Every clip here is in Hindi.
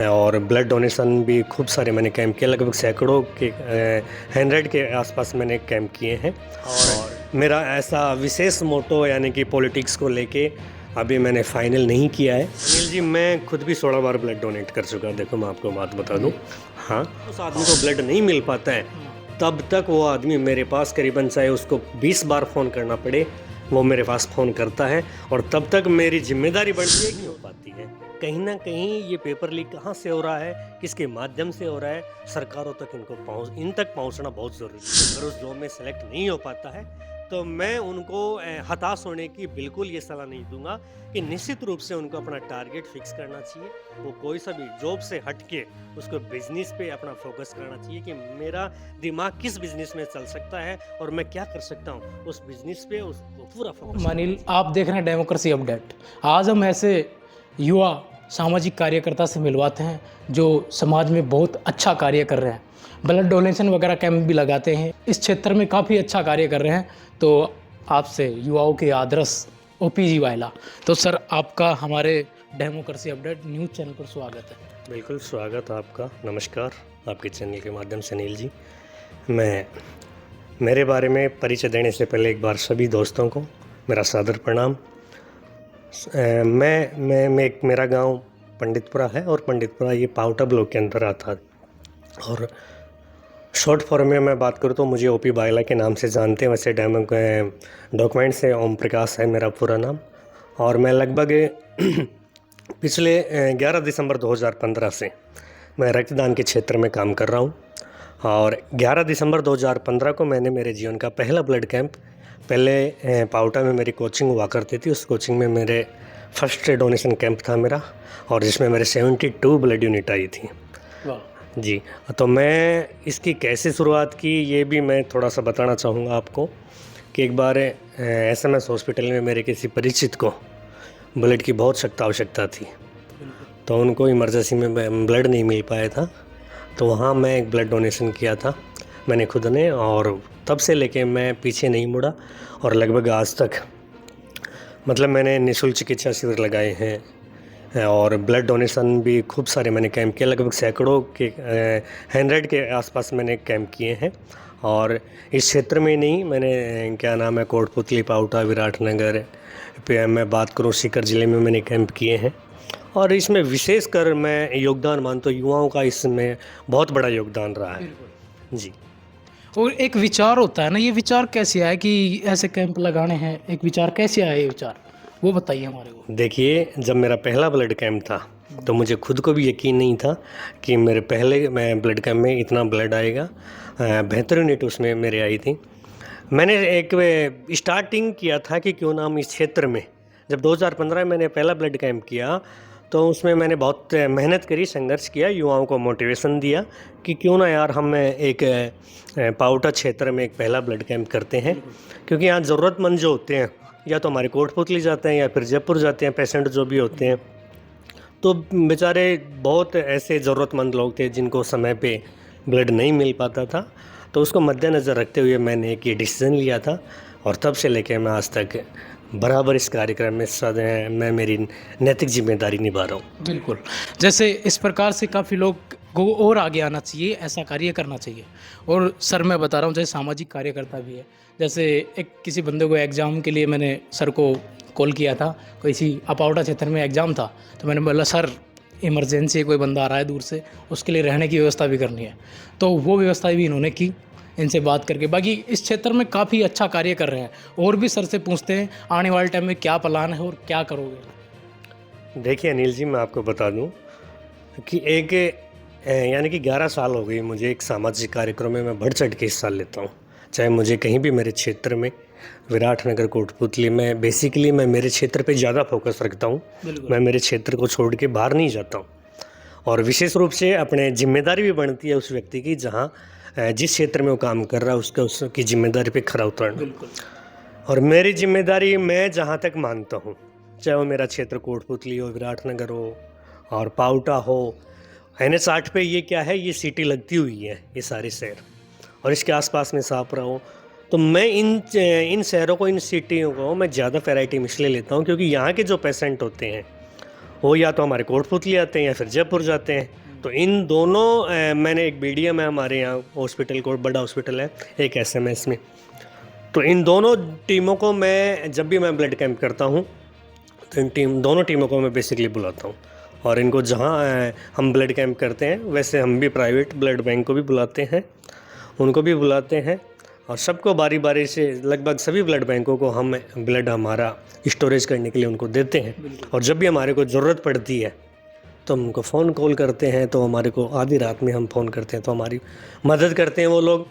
और ब्लड डोनेशन भी खूब सारे मैंने कैंप किए, लगभग सैकड़ों के 100 के आसपास मैंने कैंप किए हैं। और मेरा ऐसा विशेष मोटो यानी कि पॉलिटिक्स को लेके अभी मैंने फाइनल नहीं किया है। अनिल जी, मैं खुद भी 16 बार ब्लड डोनेट कर चुका। देखो मैं आपको बात बता दूं, हाँ, उस आदमी को ब्लड नहीं मिल पाता है तब तक वो आदमी मेरे पास करीबन चाहे उसको 20 बार फ़ोन करना पड़े, वो मेरे पास फ़ोन करता है। और तब तक मेरी जिम्मेदारी बढ़ती है कि हो पाती है। कहीं ना कहीं ये पेपर लीक कहाँ से हो रहा है, किसके माध्यम से हो रहा है, सरकारों तक इन तक पहुँचना बहुत ज़रूरी है। अगर उस जॉब में सेलेक्ट नहीं हो पाता है तो मैं उनको हताश होने की बिल्कुल ये सलाह नहीं दूंगा कि निश्चित रूप से उनको अपना टारगेट फिक्स करना चाहिए। वो कोई सा भी जॉब से हट के उसको बिजनेस पे अपना फोकस करना चाहिए कि मेरा दिमाग किस बिजनेस में चल सकता है और मैं क्या कर सकता हूँ, उस बिजनेस पे उसको पूरा फोकस। अनिल, आप देख रहे हैं डेमोक्रेसी अपडेट। आज हम ऐसे युवा सामाजिक कार्यकर्ता से मिलवाते हैं जो समाज में बहुत अच्छा कार्य कर रहे हैं, ब्लड डोनेशन वगैरह कैंप भी लगाते हैं, इस क्षेत्र में काफ़ी अच्छा कार्य कर रहे हैं। तो आपसे युवाओं के आदर्श ओपी जी वायला, तो सर आपका हमारे डेमोक्रेसी अपडेट न्यूज़ चैनल पर स्वागत है। बिल्कुल स्वागत आपका, नमस्कार आपके चैनल के माध्यम से। अनिल जी, मैं मेरे बारे में परिचय देने से पहले एक बार सभी दोस्तों को मेरा सादर प्रणाम। मेरा गांव पंडितपुरा है और पंडितपुरा ये पावटा ब्लॉक के अंदर आता है। और शॉर्ट फॉर्म में मैं बात करूँ तो मुझे ओपी बायला के नाम से जानते हैं, वैसे डॉक्यूमेंट से ओम प्रकाश है मेरा पूरा नाम। और मैं लगभग पिछले 11 दिसंबर 2015 से मैं रक्तदान के क्षेत्र में काम कर रहा हूँ। और 11 दिसंबर 2015 को मैंने मेरे जीवन का पहला ब्लड कैंप, पहले पावटा में मेरी कोचिंग हुआ करती थी, उस कोचिंग में मेरे फर्स्ट डोनेशन कैंप था मेरा, और जिसमें मेरे 72 ब्लड यूनिट आई थी जी। तो मैं इसकी कैसे शुरुआत की ये भी मैं थोड़ा सा बताना चाहूँगा आपको कि एक बार एसएमएस हॉस्पिटल में मेरे किसी परिचित को ब्लड की बहुत सख्त आवश्यकता थी, तो उनको इमरजेंसी में ब्लड नहीं मिल पाया था, तो वहाँ मैं एक ब्लड डोनेशन किया था मैंने खुद ने। और तब से लेके मैं पीछे नहीं मुड़ा और लगभग आज तक मतलब मैंने निःशुल्क चिकित्सा शिविर लगाए हैं और ब्लड डोनेशन भी खूब सारे मैंने कैंप किए, लगभग सैकड़ों के 100 के आसपास मैंने कैंप किए हैं। और इस क्षेत्र में नहीं, मैंने क्या नाम है, कोटपुतली, पावटा, विराटनगर पे मैं बात करूँ, सीकर ज़िले में मैंने कैंप किए हैं। और इसमें विशेषकर मैं योगदान मानता हूँ, युवाओं का इसमें बहुत बड़ा योगदान रहा है जी। और एक विचार होता है ना, ये विचार कैसे आया कि ऐसे कैंप लगाने हैं, एक विचार कैसे आया, ये विचार वो बताइए हमारे को। देखिए, जब मेरा पहला ब्लड कैंप था तो मुझे खुद को भी यकीन नहीं था कि मेरे पहले मैं ब्लड कैंप में इतना ब्लड आएगा। बेहतर यूनिट उसमें मेरे आई थी। मैंने एक स्टार्टिंग किया था कि क्यों ना हम इस क्षेत्र में, जब 2015 में मैंने पहला ब्लड कैंप किया तो उसमें मैंने बहुत मेहनत करी, संघर्ष किया, युवाओं को मोटिवेशन दिया कि क्यों ना यार हम एक पावटा क्षेत्र में एक पहला ब्लड कैंप करते हैं। क्योंकि यहाँ ज़रूरतमंद जो होते हैं या तो हमारे कोटपुतली जाते हैं या फिर जयपुर जाते हैं, पेशेंट जो भी होते हैं, तो बेचारे बहुत ऐसे ज़रूरतमंद लोग थे जिनको समय पे ब्लड नहीं मिल पाता था। तो उसको मद्देनज़र रखते हुए मैंने एक ये डिसीज़न लिया था और तब से लेकर मैं आज तक बराबर इस कार्यक्रम में मैं मेरी नैतिक जिम्मेदारी निभा रहा हूँ। बिल्कुल, जैसे इस प्रकार से काफ़ी लोग को और आगे आना चाहिए, ऐसा कार्य करना चाहिए। और सर मैं बता रहा हूँ, जैसे सामाजिक कार्यकर्ता भी है, जैसे एक किसी बंदे को एग्ज़ाम के लिए मैंने सर को कॉल किया था, किसी अपावटा क्षेत्र में एग्ज़ाम था, तो मैंने बोला सर इमरजेंसी कोई बंदा आ रहा है दूर से, उसके लिए रहने की व्यवस्था भी करनी है, तो वो व्यवस्था भी इन्होंने की इनसे बात करके। बाकी इस क्षेत्र में काफ़ी अच्छा कार्य कर रहे हैं। और भी सर से पूछते हैं आने वाले टाइम में क्या प्लान है और क्या करोगे। देखिए अनिल जी, मैं आपको बता दूं कि एक यानी कि 11 साल हो गई मुझे एक सामाजिक कार्यक्रम में मैं बढ़ चढ़ के हिस्सा लेता हूँ, चाहे मुझे कहीं भी मेरे क्षेत्र में, विराटनगर, कोटपुतली में, बेसिकली मैं मेरे क्षेत्र पे ज़्यादा फोकस रखता हूँ। मैं मेरे क्षेत्र को छोड़ के बाहर नहीं जाता हूँ। और विशेष रूप से अपने जिम्मेदारी भी बनती है उस व्यक्ति की जहाँ जिस क्षेत्र में वो काम कर रहा है उसकी जिम्मेदारी पे खरा उतरना। और मेरी जिम्मेदारी मैं जहाँ तक मानता हूँ, चाहे वो मेरा क्षेत्र कोटपुतली हो, विराटनगर हो और पावटा हो, NH 8 पे ये क्या है, ये सिटी लगती हुई है, ये सारे शहर, और इसके आसपास में सापरा हो, तो मैं इन शहरों को, इन सिटियों को मैं ज़्यादा प्रायोरिटी में इसलिए लेता हूँ क्योंकि यहाँ के जो पेशेंट होते हैं वो या तो हमारे कोटपुतली आते हैं या फिर जयपुर जाते हैं। तो इन दोनों मैंने एक BDM है हमारे यहाँ हॉस्पिटल, कोट बड़ा हॉस्पिटल है, एक SMS में। तो इन दोनों टीमों को मैं जब भी मैं ब्लड कैंप करता हूँ तो दोनों टीमों को मैं बेसिकली बुलाता हूँ। और इनको जहाँ हम ब्लड कैंप करते हैं वैसे हम भी प्राइवेट ब्लड बैंक को भी बुलाते हैं, उनको भी बुलाते हैं, और सबको बारी बारी से, लगभग सभी ब्लड बैंकों को हम ब्लड हमारा स्टोरेज करने के लिए उनको देते हैं। और जब भी हमारे को ज़रूरत पड़ती है तो हम उनको फ़ोन कॉल करते हैं, तो हमारे को आधी रात में हम फ़ोन करते हैं तो हमारी मदद करते हैं वो लोग।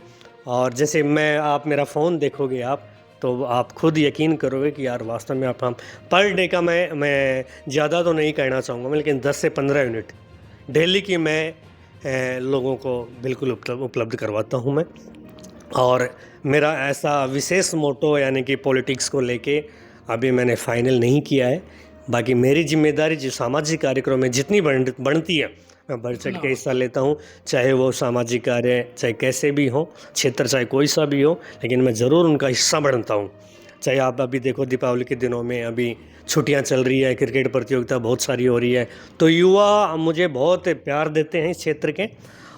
और जैसे आप मेरा फ़ोन देखोगे आप, तो आप खुद यकीन करोगे कि यार वास्तव में आप हम पर डे का मैं ज़्यादा तो नहीं कहना चाहूँगा मैं, लेकिन 10 से 15 यूनिट डेली की मैं लोगों को बिल्कुल उपलब्ध करवाता हूँ मैं। और मेरा ऐसा विशेष मोटो यानी कि पॉलिटिक्स को लेके अभी मैंने फाइनल नहीं किया है। बाकी मेरी जिम्मेदारी जो सामाजिक कार्यक्रम में जितनी बनती है मैं बढ़ चढ़ के हिस्सा लेता हूँ, चाहे वो सामाजिक कार्य चाहे कैसे भी हो, क्षेत्र चाहे कोई सा भी हो, लेकिन मैं ज़रूर उनका हिस्सा बनता हूँ। चाहे आप अभी देखो दीपावली के दिनों में अभी छुट्टियां चल रही है, क्रिकेट प्रतियोगिता बहुत सारी हो रही है, तो युवा मुझे बहुत प्यार देते हैं इस क्षेत्र के,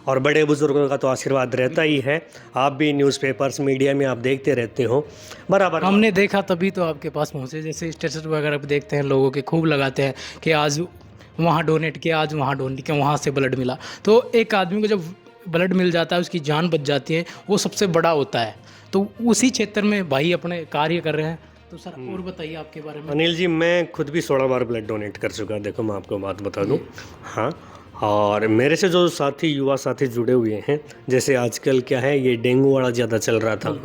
और बड़े बुजुर्गों का तो आशीर्वाद रहता ही है। आप भी न्यूज़पेपर्स मीडिया में आप देखते रहते हो बराबर। हमने देखा तभी तो आपके पास पहुँचे, जैसे स्टेटस वगैरह पे देखते हैं लोगों के खूब लगाते हैं कि आज वहाँ डोनेट किया, आज वहाँ डोनेट किया, वहाँ से ब्लड मिला। तो एक आदमी को जब ब्लड मिल जाता है, उसकी जान बच जाती है, वो सबसे बड़ा होता है। तो उसी क्षेत्र में भाई अपने कार्य कर रहे हैं। तो सर और बताइए आपके बारे में। अनिल जी, मैं खुद भी 16 बार ब्लड डोनेट कर चुका। देखो मैं आपको बात बता दूं, हाँ, और मेरे से जो साथी युवा साथी जुड़े हुए हैं, जैसे आजकल क्या है ये डेंगू वाला ज़्यादा चल रहा था,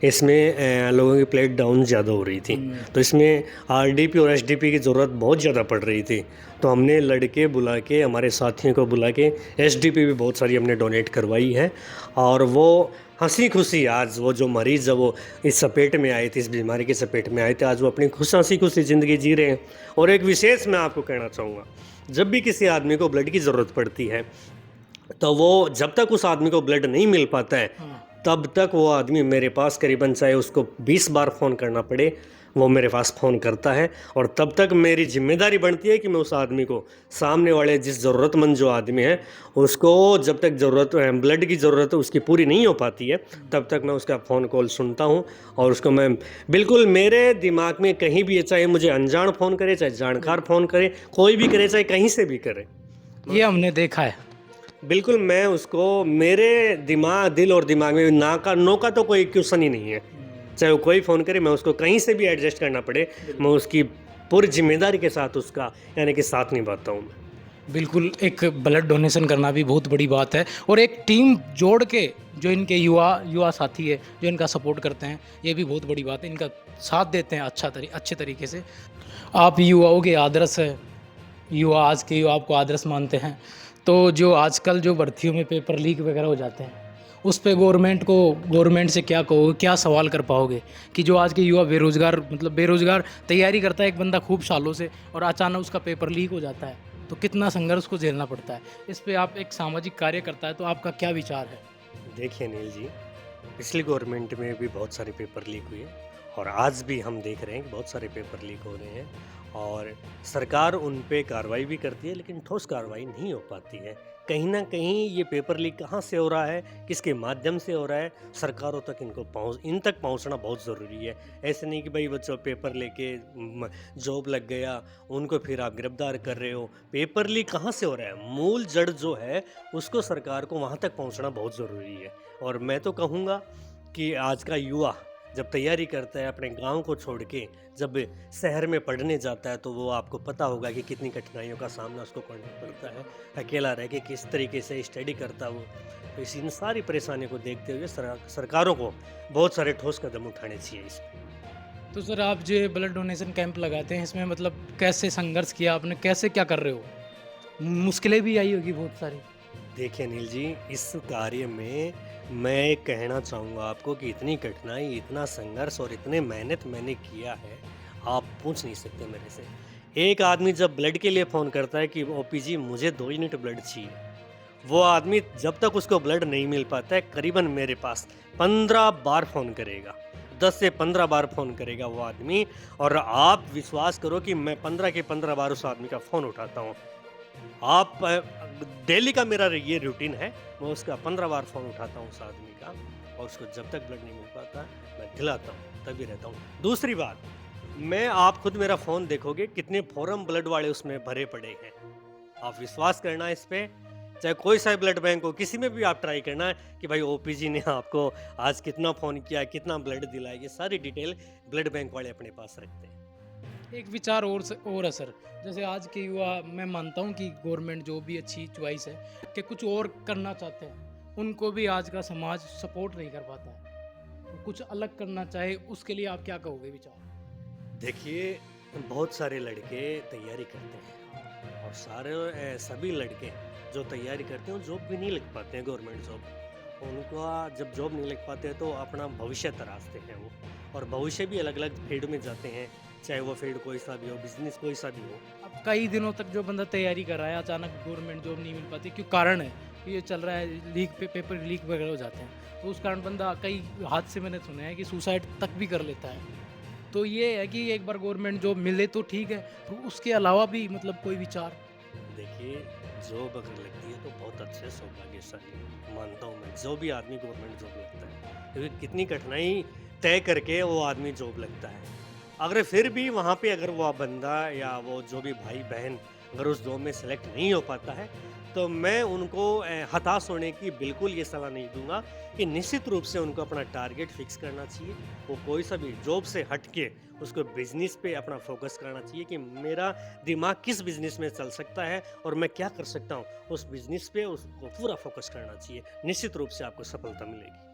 इसमें लोगों की प्लेट डाउन ज़्यादा हो रही थी, तो इसमें RDP और SDP की ज़रूरत बहुत ज़्यादा पड़ रही थी। तो हमने लड़के बुला के, हमारे साथियों को बुला के SDP भी बहुत सारी हमने डोनेट करवाई है। और वो हंसी खुशी आज वो जो मरीज़ है वो इस चपेट में आए थे, इस बीमारी के चपेट में आए थे, आज वो अपनी हंसी खुशी ज़िंदगी जी रहे हैं। और एक विशेष मैं आपको कहना चाहूँगा, जब भी किसी आदमी को ब्लड की ज़रूरत पड़ती है तो वो जब तक उस आदमी को ब्लड नहीं मिल पाता है तब तक वो आदमी मेरे पास करीबन चाहे उसको 20 बार फ़ोन करना पड़े, वो मेरे पास फ़ोन करता है। और तब तक मेरी जिम्मेदारी बनती है कि मैं उस आदमी को, सामने वाले जिस ज़रूरतमंद जो आदमी है उसको जब तक ब्लड की ज़रूरत उसकी पूरी नहीं हो पाती है तब तक मैं उसका फ़ोन कॉल सुनता हूँ। और उसको मैं बिल्कुल, मेरे दिमाग में कहीं भी, चाहे मुझे अनजान फ़ोन करे चाहे जानकार फ़ोन करे, कोई भी करे, चाहे कहीं से भी करे, ये हमने देखा है। बिल्कुल मैं उसको, मेरे दिल और दिमाग में नो का तो कोई क्वेश्चन ही नहीं है। चाहे वो कोई फ़ोन करे, मैं उसको कहीं से भी एडजस्ट करना पड़े, मैं उसकी पूरी जिम्मेदारी के साथ उसका यानी कि साथ निभाता हूँ। बिल्कुल, एक ब्लड डोनेशन करना भी बहुत बड़ी बात है, और एक टीम जोड़ के जो इनके युवा साथी है जो इनका सपोर्ट करते हैं, ये भी बहुत बड़ी बात है, इनका साथ देते हैं अच्छे तरीके से। आप युवाओं के आदर्श है, आज के युवा आपको आदर्श मानते हैं। तो जो आजकल जो भर्तियों में पेपर लीक वगैरह हो जाते हैं, उस पे गवर्नमेंट से क्या कहोगे, क्या सवाल कर पाओगे कि जो आज के युवा बेरोज़गार तैयारी करता है एक बंदा खूब सालों से, और अचानक उसका पेपर लीक हो जाता है, तो कितना संघर्ष को झेलना पड़ता है। इस पे आप एक सामाजिक कार्य करता है तो आपका क्या विचार है? देखिए अनिल जी, पिछली गवर्नमेंट में भी बहुत सारे पेपर लीक हुए, और आज भी हम देख रहे हैं कि बहुत सारे पेपर लीक हो रहे हैं, और सरकार उन पे कार्रवाई भी करती है, लेकिन ठोस कार्रवाई नहीं हो पाती है। कहीं ना कहीं ये पेपर लीक कहाँ से हो रहा है, किसके माध्यम से हो रहा है, सरकारों तक इन तक पहुँचना बहुत ज़रूरी है। ऐसे नहीं कि भाई बच्चों पेपर लेके जॉब लग गया, उनको फिर आप गिरफ्तार कर रहे हो। पेपर लीक कहाँ से हो रहा है, मूल जड़ जो है उसको सरकार को वहाँ तक पहुँचना बहुत ज़रूरी है। और मैं तो कहूँगा कि आज का युवा जब तैयारी करता है अपने गांव को छोड़ के, जब शहर में पढ़ने जाता है, तो वो आपको पता होगा कि कितनी कठिनाइयों का सामना उसको करना पड़ता है, अकेला रह के किस तरीके से स्टडी करता वो। तो इन सारी परेशानियों को देखते हुए सरकारों को बहुत सारे ठोस कदम उठाने चाहिए इसमें। तो सर आप जो ब्लड डोनेशन कैंप लगाते हैं, इसमें कैसे संघर्ष किया आपने, कैसे क्या कर रहे हो? मुश्किलें भी आई होगी बहुत सारी। देखिए अनिल जी, इस कार्य में मैं कहना चाहूँगा आपको कि इतनी कठिनाई, इतना संघर्ष और इतने मेहनत मैंने किया है, आप पूछ नहीं सकते मेरे से। एक आदमी जब ब्लड के लिए फ़ोन करता है कि OP जी मुझे 2 यूनिट ब्लड चाहिए, वो आदमी जब तक उसको ब्लड नहीं मिल पाता है, करीबन मेरे पास 15 बार फ़ोन करेगा। 10 से 15 बार फ़ोन करेगा वो आदमी और आप विश्वास करो कि मैं 15 के 15 बार उस आदमी का फ़ोन उठाता हूँ। आप डेली का मेरा ये रूटीन है, मैं उसका 15 बार फ़ोन उठाता हूँ उस आदमी का और उसको जब तक ब्लड नहीं मिल पाता, मैं दिलाता हूँ, तभी रहता हूँ। दूसरी बात, मैं आप खुद मेरा फ़ोन देखोगे कितने फ़ॉरम ब्लड वाले उसमें भरे पड़े हैं। आप विश्वास करना इस पे, चाहे कोई सा ब्लड बैंक हो, किसी में भी आप ट्राई करना कि भाई ओपीजी ने आपको आज कितना फ़ोन किया, कितना ब्लड दिलाया, ये सारी डिटेल ब्लड बैंक वाले अपने पास रखते हैं। एक विचार और है सर, जैसे आज के युवा, मैं मानता हूँ कि गवर्नमेंट जो भी अच्छी चॉइस है कि कुछ और करना चाहते हैं, उनको भी आज का समाज सपोर्ट नहीं कर पाता है। तो कुछ अलग करना चाहे उसके लिए आप क्या कहोगे विचार? देखिए, बहुत सारे लड़के तैयारी करते हैं और सभी लड़के जो तैयारी करते हैं वो जॉब भी नहीं लग पाते हैं गवर्नमेंट जॉब। उनका जब जॉब नहीं लग पाते हैं तो अपना भविष्य तराशते हैं वो और भविष्य भी अलग-अलग फील्ड में जाते हैं, चाहे वो फील्ड कोई सा भी हो, बिज़नेस कोई सा भी हो। अब कई दिनों तक जो बंदा तैयारी कर रहा है, अचानक गवर्नमेंट जॉब नहीं मिल पाती, क्यों कारण है कि ये चल रहा है, पेपर लीक वगैरह हो जाते हैं, तो उस कारण बंदा कई हादसे मैंने सुने हैं कि सुसाइड तक भी कर लेता है। तो ये है कि एक बार गवर्नमेंट जॉब मिले तो ठीक है, तो उसके अलावा भी मतलब कोई विचार? देखिए, जॉब अगर लगती है तो बहुत अच्छे सौभाग्यशाली मानता हूँ मैं, जो भी आदमी गवर्नमेंट जॉब लगता है। क्योंकि कितनी कठिनाई तय करके वो आदमी जॉब लगता है। अगर फिर भी वहाँ पे अगर वो बंदा या वो जो भी भाई-बहन अगर उस जॉब में सेलेक्ट नहीं हो पाता है, तो मैं उनको हताश होने की बिल्कुल ये सलाह नहीं दूँगा कि निश्चित रूप से उनको अपना टारगेट फिक्स करना चाहिए। वो कोई सा भी जॉब से हट के उसको बिज़नेस पे अपना फ़ोकस करना चाहिए कि मेरा दिमाग किस बिज़नेस में चल सकता है और मैं क्या कर सकता हूँ, उस बिज़नेस पे उसको पूरा फ़ोकस करना चाहिए। निश्चित रूप से आपको सफलता मिलेगी।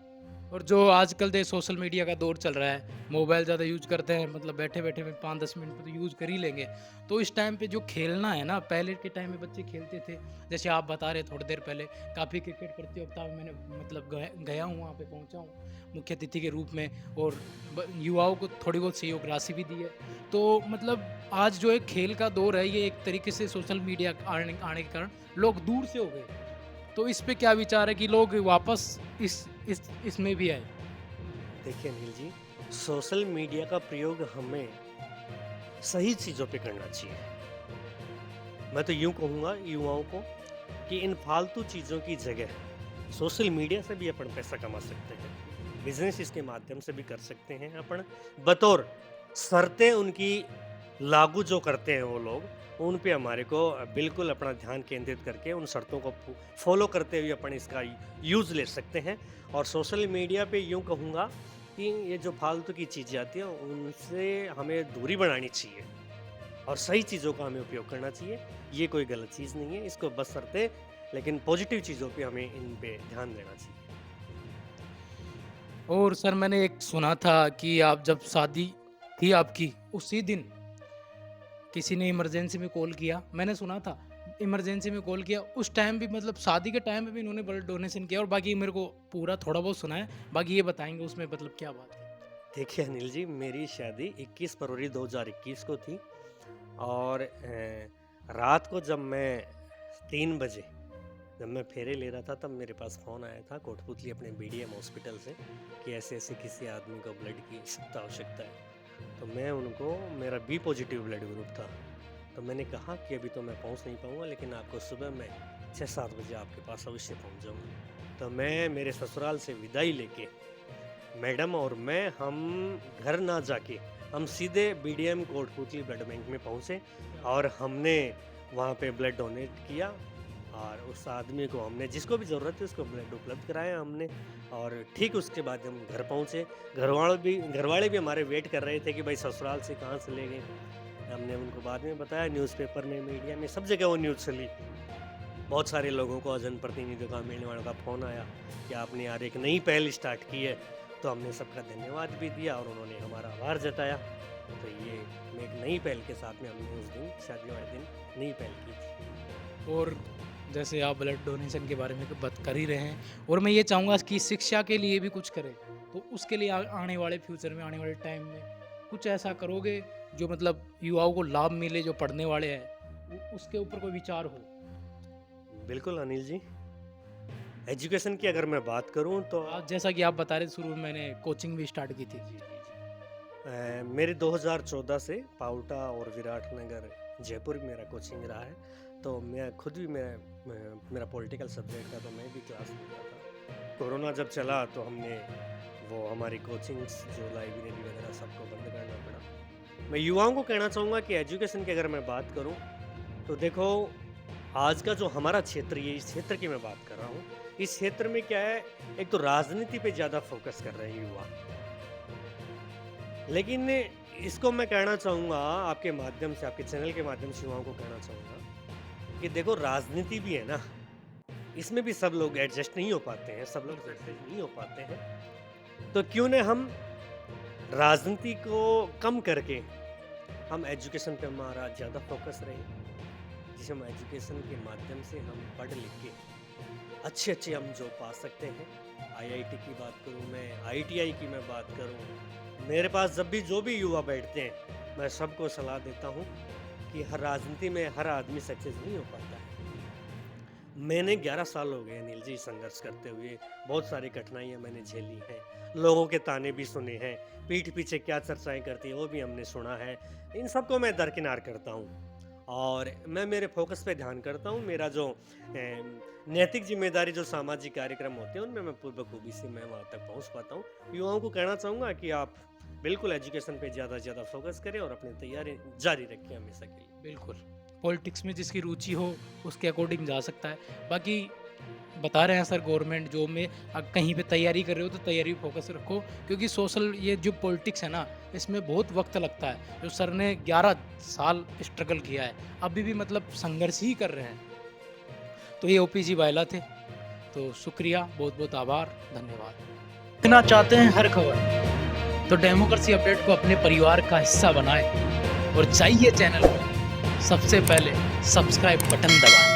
और जो आजकल दे सोशल मीडिया का दौर चल रहा है, मोबाइल ज़्यादा यूज़ करते हैं, मतलब बैठे-बैठे में 5-10 मिनट में तो यूज़ कर ही लेंगे। तो इस टाइम पे जो खेलना है ना, पहले के टाइम में बच्चे खेलते थे, जैसे आप बता रहे थोड़ी देर पहले, काफ़ी क्रिकेट प्रतियोगिता में मैंने मतलब गया हूँ, वहाँ पे पहुँचा हूँ मुख्य अतिथि के रूप में, और युवाओं को थोड़ी बहुत सहयोग राशि भी दी है। तो मतलब आज जो एक खेल का दौर है, ये एक तरीके से सोशल मीडिया आने आने के कारण लोग दूर से हो गए। तो इस पे क्या विचार है कि लोग वापस इसमें भी आए? देखिए अनिल जी, सोशल मीडिया का प्रयोग हमें सही चीज़ों पे करना चाहिए। मैं तो यूँ कहूँगा युवाओं को कि इन फालतू चीज़ों की जगह सोशल मीडिया से भी अपन पैसा कमा सकते हैं। बिज़नेस इसके माध्यम से भी कर सकते हैं अपन। बतौर शर्तें उनकी लागू जो करते हैं वो लोग, उन पे हमारे को बिल्कुल अपना ध्यान केंद्रित करके उन शर्तों को फ़ॉलो करते हुए अपन इसका यूज़ ले सकते हैं। और सोशल मीडिया पे यूँ कहूँगा कि ये जो फालतू की चीज़ें आती हैं, उनसे हमें दूरी बनानी चाहिए। और सही चीज़ों का हमें उपयोग करना चाहिए। ये कोई गलत चीज़ नहीं है, इसको बशर्ते लेकिन पॉजिटिव चीज़ों पे हमें इन पे ध्यान देना चाहिए। और सर मैंने एक सुना था कि आप जब शादी थी आपकी, उसी दिन किसी ने इमरजेंसी में कॉल किया। मैंने सुना था, इमरजेंसी में कॉल किया, उस टाइम भी मतलब शादी के टाइम में भी इन्होंने ब्लड डोनेशन किया, और बाकी मेरे को पूरा थोड़ा बहुत सुना है, बाकी ये बताएँगे उसमें मतलब क्या बात है? देखिए अनिल जी, मेरी शादी 21 फरवरी 2021 को थी और रात को जब मैं 3 बजे जब मैं फेरे ले रहा था तब मेरे पास फ़ोन आया था कोटपुतली अपने बीडीएम हॉस्पिटल से कि ऐसे-ऐसे किसी आदमी को ब्लड की सख्त आवश्यकता है। तो मैं उनको मेरा बी पॉजिटिव ब्लड ग्रुप था। तो मैंने कहा कि अभी तो मैं पहुंच नहीं पाऊंगा लेकिन आपको सुबह मैं 6-7 बजे आपके पास अवश्य पहुंच जाऊंगा। तो मैं मेरे ससुराल से विदाई लेके मैडम और मैं हम घर ना जाके हम सीधे बीडीएम कोटपुतली ब्लड बैंक में पहुंचे और हमने वहाँ पे ब्लड डोनेट किया और उस आदमी को हमने जिसको भी ज़रूरत थी उसको ब्लड उपलब्ध कराया हमने। और ठीक उसके बाद हम घर पहुँचे। घर वाले भी हमारे वेट कर रहे थे कि भाई ससुराल से कहाँ से ले गए। हमने उनको बाद में बताया, न्यूज़पेपर में, मीडिया में, सब जगह वो न्यूज़ चली। बहुत सारे लोगों को जनप्रतिनिधियों का, मिलने वालों का फ़ोन आया कि आपने यार एक नई पहल स्टार्ट की है। तो हमने सबका धन्यवाद भी दिया और उन्होंने हमारा आभार जताया। तो ये एक नई पहल के साथ में हमने उस दिन शादी वाले दिन नई पहल की थी। और जैसे आप ब्लड डोनेशन के बारे में तो बात कर ही रहे हैं, और मैं ये चाहूँगा कि शिक्षा के लिए भी कुछ करें, तो उसके लिए आने वाले फ्यूचर में, आने वाले टाइम में कुछ ऐसा करोगे जो मतलब युवाओं को लाभ मिले, जो पढ़ने वाले हैं, उसके ऊपर कोई विचार हो? बिल्कुल अनिल जी, एजुकेशन की अगर मैं बात करूं तो जैसा कि आप बता रहे थे, शुरू में मैंने कोचिंग भी स्टार्ट की थी। मेरे 2014 से पाउटा और विराटनगर जयपुर में मेरा कोचिंग रहा है। तो मैं खुद भी मेरा पॉलिटिकल सब्जेक्ट था, तो मैं भी क्लास लेता था। कोरोना जब चला तो हमने वो हमारी कोचिंग्स जो लाइब्रेरी वगैरह सबको बंद करना पड़ा। मैं युवाओं को कहना चाहूँगा कि एजुकेशन की अगर मैं बात करूँ तो देखो, आज का जो हमारा क्षेत्र है, इस क्षेत्र की मैं बात कर रहा हूँ। इस क्षेत्र में क्या है, एक तो राजनीति पे ज़्यादा फोकस कर रहे हैं युवा, लेकिन इसको मैं कहना चाहूँगा आपके माध्यम से, आपके चैनल के माध्यम से युवाओं को कहना चाहूँगा कि देखो, राजनीति भी है ना, इसमें भी सब लोग एडजस्ट नहीं हो पाते हैं, सब लोग एडजस्ट नहीं हो पाते हैं। तो क्यों न हम राजनीति को कम करके हम एजुकेशन पे हमारा ज़्यादा फोकस रहे, जिसे हम एजुकेशन के माध्यम से हम पढ़ लिख के अच्छे अच्छे हम जॉब पा सकते हैं। आईआईटी की बात करूँ मैं, आईटीआई की मैं बात करूँ, मेरे पास जब भी जो भी युवा बैठते हैं, मैं सबको सलाह देता हूँ कि हर राजनीति में हर आदमी सक्सेस नहीं हो पाता है। मैंने 11 साल हो गए अनिल जी संघर्ष करते हुए, बहुत सारी कठिनाइयाँ मैंने झेली हैं, लोगों के ताने भी सुने हैं, पीठ पीछे क्या चर्चाएं करती है वो भी हमने सुना है। इन सबको मैं दरकिनार करता हूँ और मैं मेरे फोकस पे ध्यान करता हूँ। मेरा जो नैतिक जिम्मेदारी, जो सामाजिक कार्यक्रम होते हैं, उनमें मैं पूर्ण बखूबी से मैं वहाँ तक पहुँच पाता हूँ। युवाओं को कहना चाहूँगा कि आप बिल्कुल एजुकेशन पे ज़्यादा से ज़्यादा फोकस करें और अपनी तैयारी जारी रखें हमेशा के लिए। बिल्कुल, पॉलिटिक्स में जिसकी रुचि हो उसके अकॉर्डिंग जा सकता है। बाकी बता रहे हैं सर, गवर्नमेंट जॉब में कहीं पे तैयारी कर रहे हो तो तैयारी फोकस रखो, क्योंकि सोशल ये जो पॉलिटिक्स है ना, इसमें बहुत वक्त लगता है। जो सर ने 11 साल स्ट्रगल किया है, अभी भी मतलब संघर्ष ही कर रहे हैं। तो ये ओपीजी बायला थे। तो शुक्रिया, बहुत बहुत आभार, धन्यवाद। देखना चाहते हैं हर खबर, तो डेमोक्रेसी अपडेट को अपने परिवार का हिस्सा बनाएं और चाहिए चैनल पर सबसे पहले सब्सक्राइब बटन दबाएं।